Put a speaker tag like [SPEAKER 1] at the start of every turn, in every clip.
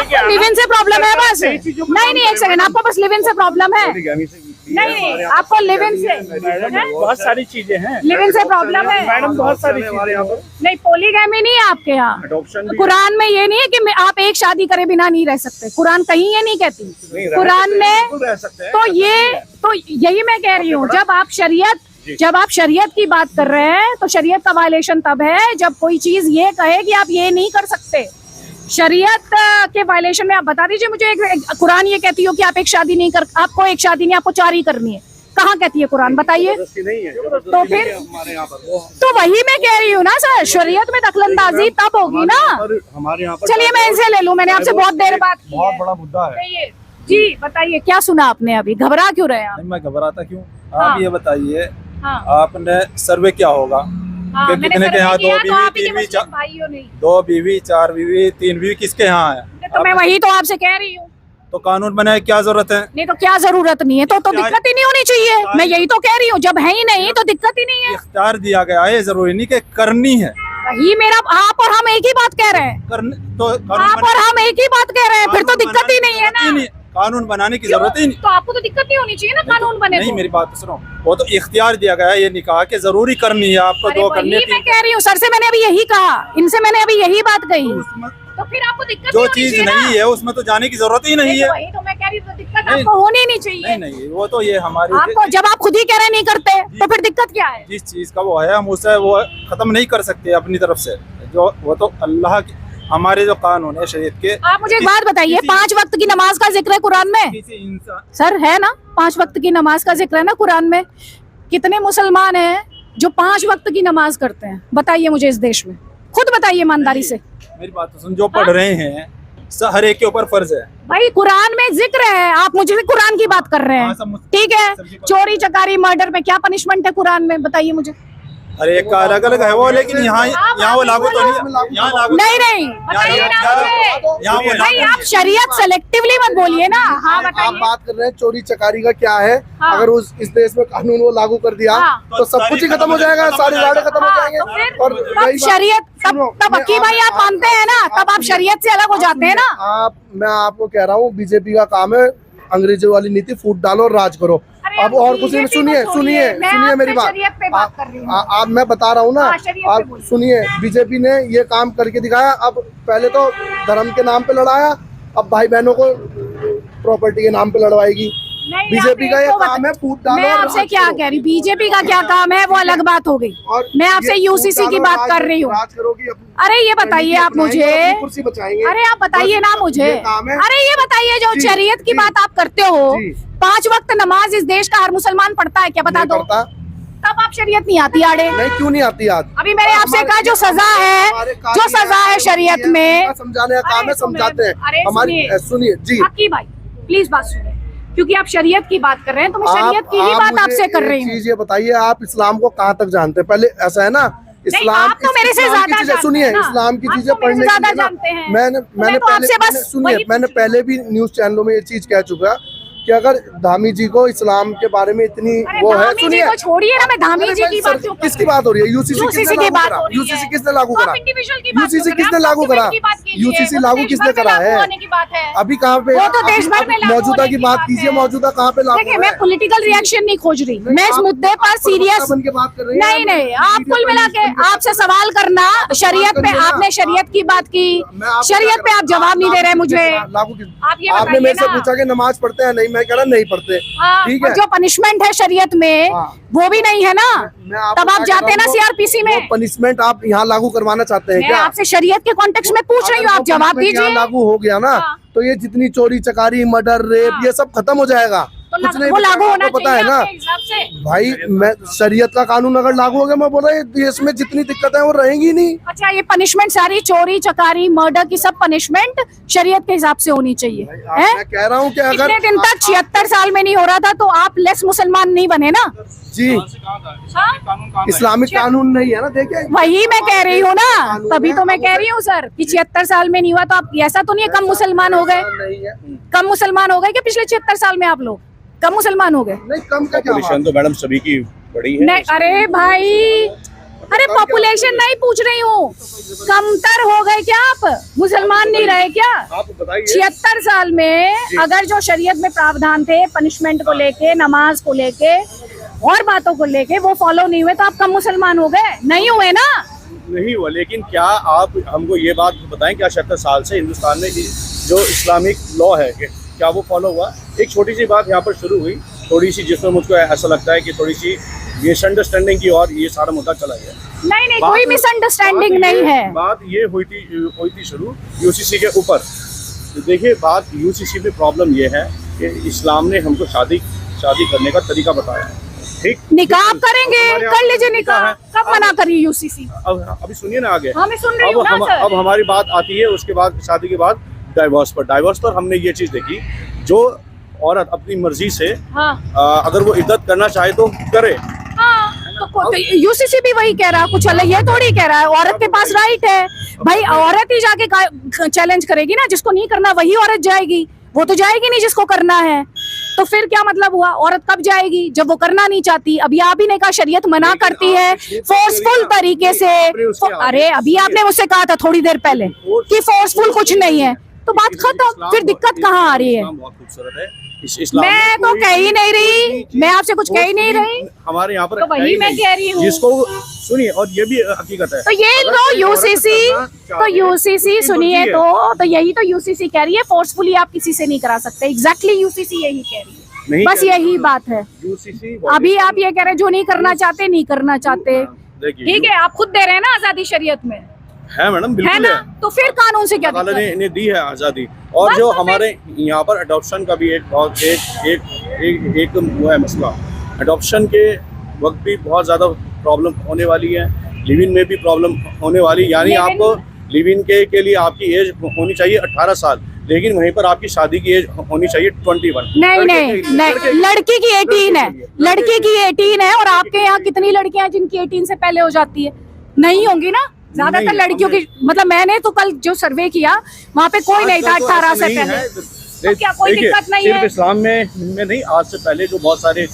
[SPEAKER 1] आपको live in से problem है बस? नहीं, एक सेकंड, आपको बस लिव इन से प्रॉब्लम है? नहीं, आपको लिव इन से
[SPEAKER 2] बहुत सारी चीजें हैं,
[SPEAKER 1] लिव इन से प्रॉब्लम है
[SPEAKER 2] मैडम, बहुत सारी चीजें।
[SPEAKER 1] नहीं, पोलीगैमी नहीं है आपके यहाँ। कुरान में ये नहीं है कि आप एक शादी करे बिना नहीं रह सकते, कुरान कहीं ये नहीं कहती। कुरान ने तो यही मैं कह रही हूँ, जब आप शरीयत की बात कर रहे हैं तो शरीयत का वायलेशन तब है जब कोई चीज ये कहे कि आप ये नहीं कर सकते। शरीयत के वायलेशन में आप बता दीजिए मुझे, कुरान ये कहती हो कि आप एक शादी नहीं कर, आपको एक शादी नहीं, आपको 4 ही करनी है, कहाँ कहती है कुरान, बताइए? तो फिर तो वही मैं कह रही हूँ ना सर, शरीयत में दखलंदाजी तब होगी ना।
[SPEAKER 3] हमारे यहाँ पर
[SPEAKER 1] चलिए मैं इसे ले लूँ, मैंने आपसे बहुत देर बात की,
[SPEAKER 3] बहुत बड़ा मुद्दा है
[SPEAKER 1] जी। बताइए क्या सुना आपने अभी, घबरा क्यों रहे आप?
[SPEAKER 3] मैं घबराता क्यों? आप ये बताइए,
[SPEAKER 1] हाँ।
[SPEAKER 3] आपने सर्वे क्या होगा
[SPEAKER 1] हाँ,
[SPEAKER 3] कि कितने के यहाँ 2 बीवी, 3 बीवी, 2 बीवी, 4 बीवी, 3 बीवी किसके यहाँ है?
[SPEAKER 1] तो मैं वही तो आपसे कह रही हूँ,
[SPEAKER 3] तो कानून बनाए, क्या जरूरत है?
[SPEAKER 1] नहीं तो क्या जरूरत नहीं है, तो दिक्कत ही नहीं होनी चाहिए। मैं यही तो कह रही हूँ, जब है ही नहीं तो दिक्कत ही नहीं है।
[SPEAKER 3] इख्तियार दिया गया है, जरूरी नहीं कि करनी है।
[SPEAKER 1] वही मेरा, आप और हम एक ही बात कह रहे हैं,
[SPEAKER 3] तो
[SPEAKER 1] आप और हम एक ही बात कह रहे हैं, फिर तो दिक्कत ही नहीं है ना।
[SPEAKER 3] कानून बनाने की जरूरत ही नहीं,
[SPEAKER 1] तो आपको तो दिक्कत नहीं होनी चाहिए ना कानून बने।
[SPEAKER 3] नहीं, मेरी बात तो सुनो, वो तो इख्तियार दिया गया है, ये नहीं कहा कि जरूरी करनी है आपको, 2 करने की।
[SPEAKER 1] मैं कह रही हूँ सर से, मैंने अभी यही कहा, इनसे मैंने अभी यही बात कही, तो फिर आपको दिक्कत
[SPEAKER 3] जो चीज नहीं है उसमें तो जाने की जरूरत ही नहीं है।
[SPEAKER 1] वही तो मैं कह रही हूँ, दिक्कत आपको होनी नहीं चाहिए।
[SPEAKER 3] नहीं, वो तो ये हमारी,
[SPEAKER 1] आपको जब आप खुद ही कह रहे नहीं करते तो फिर दिक्कत क्या है?
[SPEAKER 3] जिस चीज का वो है हम उसे वो खत्म नहीं कर सकते अपनी तरफ से, जो वो तो अल्लाह की, हमारे जो कानून है शरीयत के।
[SPEAKER 1] आप मुझे एक बात बताइए, 5 वक्त की नमाज का जिक्र है कुरान में सर, है ना? 5 वक्त की नमाज का जिक्र है ना कुरान में। कितने मुसलमान हैं जो 5 वक्त की नमाज करते हैं, बताइए मुझे इस देश में, खुद बताइए ईमानदारी से।
[SPEAKER 3] मेरी बात तो सुन, जो पढ़ रहे हैं हर एक के ऊपर फर्ज है
[SPEAKER 1] भाई, कुरान में जिक्र है, आप मुझे कुरान की बात कर रहे हैं, ठीक है? चोरी चकारी मर्डर में क्या पनिशमेंट है कुरान में, बताइए मुझे।
[SPEAKER 3] हर एक का अलग अलग है वो, लेकिन यहाँ वो लागू तो नहीं, यहाँ लागू
[SPEAKER 1] नहीं, बताइए ना मुझे भाई, आप शरीयत सेलेक्टिवली मत बोलिए ना। हाँ बताइए,
[SPEAKER 4] आप बात कर रहे हैं चोरी चकारी का क्या है?
[SPEAKER 1] हाँ।
[SPEAKER 4] अगर इस देश में कानून वो लागू कर दिया,
[SPEAKER 1] हाँ।
[SPEAKER 4] तो सब कुछ ही खत्म हो जाएगा, सारे लाड़े खत्म हो जाएंगे। और
[SPEAKER 1] तब शरीयत, तब अक्की भाई आप मानते हैं ना, तब आप शरीयत से अलग हो जाते हैं ना।
[SPEAKER 4] मैं आपको कह रहा हूँ, बीजेपी का काम है अंग्रेजों वाली नीति, फूट डालो और राज करो। अब और कुछ नहीं, सुनिए मेरी बात, आप मैं बता रहा हूँ ना, आप सुनिए। बीजेपी ने ये काम करके दिखाया, अब पहले तो धर्म के नाम पे लड़ाया, अब भाई बहनों को प्रॉपर्टी के नाम पे लड़वाएगी। बीजेपी का ये काम है, फूट डालो।
[SPEAKER 1] मैं आपसे क्या कह रही, बीजेपी का क्या काम है वो अलग बात हो गई, मैं आपसे यूसीसी की बात कर रही हूँ। अरे ये बताइए आप मुझे,
[SPEAKER 4] कुर्सी बचाएंगे,
[SPEAKER 1] अरे आप बताइए ना मुझे, अरे ये बताइए, जो शरीयत की बात आप करते हो, 5 वक्त नमाज इस देश का हर मुसलमान पढ़ता है क्या, बता दो? तब आप शरीयत नहीं आती आड़े?
[SPEAKER 4] नहीं, क्यों नहीं आती याद?
[SPEAKER 1] अभी मैंने आपसे कहा जो सजा है शरीयत में,
[SPEAKER 4] समझाने का काम है, समझाते हैं हमारी। सुनिए जी,
[SPEAKER 1] अक्की भाई प्लीज बात सुनिए, क्योंकि आप शरीयत की बात कर रहे हैं तो मैं शरीयत की ही बात आपसे कर रही हूँ।
[SPEAKER 4] चीज ये बताइए, आप इस्लाम को कहाँ तक जानते हैं? पहले ऐसा है ना, इस्लाम,
[SPEAKER 1] आप तो मेरे से ज्यादा जानते हैं,
[SPEAKER 4] सुनिए, इस्लाम की चीजें पढ़ने की, मैंने पहले भी न्यूज चैनलों में ये चीज कह चुका कि अगर धामी जी को इस्लाम के बारे में इतनी वो है, सुनिए,
[SPEAKER 1] छोड़िए ना, मैं धामी जी की बात,
[SPEAKER 4] किसकी बात हो रही है? यूसीसी की बात हो रही है। यूसीसी किसने लागू करा? यूसीसी किसने लागू करा? यूसीसी लागू किसने करा है? अभी कहाँ पे मौजूदा की बात कीजिए, मौजूदा कहाँ पे लागू?
[SPEAKER 1] देखिए, मैं पॉलिटिकल रिएक्शन नहीं खोज रही, मैं इस मुद्दे पर सीरियस नहीं, आप कुल मिला के आपसे सवाल करना, शरीयत पे आपने शरीयत की बात की, शरीयत पे आप जवाब नहीं दे रहे मुझे।
[SPEAKER 4] आपने मेरे से पूछा कि नमाज पढ़ते हैं, नहीं, मैं कह रहा नहीं पढ़ते, ठीक है?
[SPEAKER 1] जो पनिशमेंट है शरीयत में वो भी नहीं है ना, तब आप जाते हैं ना सीआरपीसी में।
[SPEAKER 4] पनिशमेंट आप यहाँ लागू करवाना चाहते हैं क्या?
[SPEAKER 1] आपसे शरीयत के कॉन्टेक्स्ट में पूछ रही हूँ, आप जवाब दीजिए।
[SPEAKER 4] लागू हो गया ना, तो ये जितनी चोरी चकारी मर्डर रेप ये सब खत्म हो जाएगा। कुछ नहीं,
[SPEAKER 1] वो लागू होना
[SPEAKER 4] पता है ना भाई, मैं शरीयत का कानून अगर लागू हो गया, मैं बोल रहा हूँ इसमें जितनी दिक्कत है वो रहेंगी नहीं।
[SPEAKER 1] अच्छा, ये पनिशमेंट सारी चोरी चकारी मर्डर की सब पनिशमेंट शरीयत के हिसाब से होनी चाहिए, है?
[SPEAKER 4] मैं कह रहा हूँ कि अगर
[SPEAKER 1] इतने दिन तक 76 साल में नहीं हो रहा था तो आप लेस मुसलमान नहीं बने ना
[SPEAKER 4] जी। इस्लामिक कानून नहीं है ना, देखिए
[SPEAKER 1] वही मैं कह रही हूँ ना, तभी तो मैं कह रही हूँ सर कि 76 साल में नहीं हुआ तो आप ऐसा तो नहीं है कम मुसलमान हो गए? कम मुसलमान हो गए कि पिछले 76 साल में आप लोग कम मुसलमान हो गए?
[SPEAKER 4] नहीं, कम का क्या
[SPEAKER 3] तो मैडम सभी की बड़ी है।
[SPEAKER 1] नहीं, अरे भाई अरे पॉपुलेशन नहीं पूछ रही हूँ, कमतर हो गए क्या आप? मुसलमान नहीं रहे क्या?
[SPEAKER 5] आप बताइए
[SPEAKER 1] 76 साल में अगर जो शरीयत में प्रावधान थे पनिशमेंट को लेके, नमाज को लेके और बातों को लेके वो फॉलो नहीं हुए तो आप कम मुसलमान हो गए? नहीं हुए ना।
[SPEAKER 5] नहीं हुआ, लेकिन क्या आप हमको ये बात बताएं, क्या 76 साल से हिंदुस्तान में जो इस्लामिक लॉ है क्या वो फॉलो हुआ? एक छोटी सी बात यहाँ पर शुरू हुई, थोड़ी सी, जिसमें मुझको ऐसा लगता है कि थोड़ी सी मिसअंडरस्टैंडिंग की और ये सारा मुद्दा चला गया।
[SPEAKER 1] नहीं, कोई मिसअंडरस्टैंडिंग नहीं है।
[SPEAKER 5] बात ये हुई थी शुरू यूसीसी के ऊपर। तो देखिए, बात यूसीसी में प्रॉब्लम ये है कि इस्लाम ने हमको शादी करने का तरीका बताया, ठीक?
[SPEAKER 1] निकाह आप करेंगे, कर लीजिए निकाह, कब मना करिए यूसीसी?
[SPEAKER 5] अब अभी सुनिए ना आगे।
[SPEAKER 1] हाँ, मैं सुन रही हूँ ना सर।
[SPEAKER 5] अब हमारी बात आती है उसके बाद, शादी के बाद डाइवोर्स पर हमने ये चीज देखी, जो औरत अपनी मर्जी से अगर वो इद्दत करना चाहे तो करे।
[SPEAKER 1] तो यूसीसी भी वही कह रहा है, कुछ अलग ये थोड़ी कह रहा है। औरत के पास राइट है भाई, औरत ही जाके चैलेंज करेगी ना, जिसको नहीं करना वही औरत जाएगी, वो तो जाएगी नहीं जिसको करना है। तो फिर क्या मतलब हुआ? औरत कब जाएगी? जब वो करना नहीं चाहती। अभी आप ही ने कहा शरीयत मना करती है फोर्सफुल तरीके से। अरे अभी आपने मुझसे कहा था थोड़ी देर पहले कि फोर्सफुल कुछ नहीं है, तो बात खत्म। फिर दिक्कत कहाँ आ रही है?
[SPEAKER 5] बहुत खूबसूरत है।
[SPEAKER 1] मैं तो कह ही नहीं रही, मैं आपसे कुछ कह ही नहीं रही।
[SPEAKER 5] हमारे यहाँ पर
[SPEAKER 1] तो वही मैं कह रही हूँ,
[SPEAKER 5] जिसको सुनिए, और ये भी हकीकत है।
[SPEAKER 1] तो ये तो यूसीसी सुनिए, तो यही तो यूसीसी कह रही है, फोर्सफुली आप किसी से नहीं करा सकते। एग्जैक्टली यूसीसी यही कह रही है, बस यही बात है। अभी आप ये कह रहे हैं जो नहीं करना चाहते नहीं करना चाहते, ठीक है, आप खुद दे रहे हैं ना आजादी शरीयत में,
[SPEAKER 5] है मैडम, बिल्कुल
[SPEAKER 1] है ना? तो फिर कानून से क्या
[SPEAKER 5] दिक्कत है? ने दी है आज़ादी। और जो हमारे यहाँ पर अडॉप्शन का भी एक वो है मसला। अडॉप्शन के वक्त भी बहुत ज़्यादा प्रॉब्लम होने वाली है, लिव इन में भी प्रॉब्लम होने वाली। यानी आपको लिव इन के लिए आपकी एज होनी चाहिए 18 साल, लेकिन वहीं पर आपकी शादी की एज होनी चाहिए 21।
[SPEAKER 1] नहीं, लड़की की 18 है, लड़की की 18 है। और आपके यहाँ कितनी लड़कियां हैं जिनकी 18 से पहले हो जाती है? नहीं होंगी ना, ज्यादातर लड़कियों की। मतलब मैंने तो कल जो सर्वे किया वहाँ पे कोई नहीं था 18 से पहले। तो क्या कोई दिक्कत नहीं है?
[SPEAKER 5] सिर्फ इस्लाम में नहीं, आज से पहले जो बहुत सारे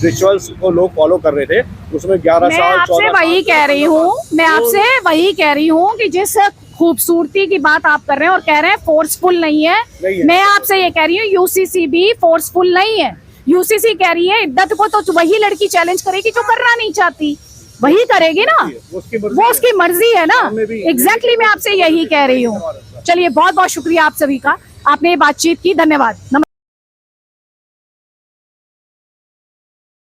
[SPEAKER 5] रिचुअल्स को लोग फॉलो कर रहे थे, उसमें 11 साल 14 साल। मैं आपसे वही
[SPEAKER 1] कह रही हूँ कि जिस खूबसूरती की बात आप कर रहे हैं और कह रहे हैं फोर्सफुल नहीं है, मैं आपसे ये कह रही हूँ यूसीसी भी फोर्सफुल नहीं है। यूसीसी कह रही है इद्दत को तो वही लड़की चैलेंज करेगी जो करना नहीं चाहती, वही करेगी ना, वो उसकी मर्जी है ना। एग्जैक्टली मैं आपसे यही कह रही हूँ। चलिए, बहुत बहुत शुक्रिया आप सभी का, आपने ये बातचीत की, धन्यवाद।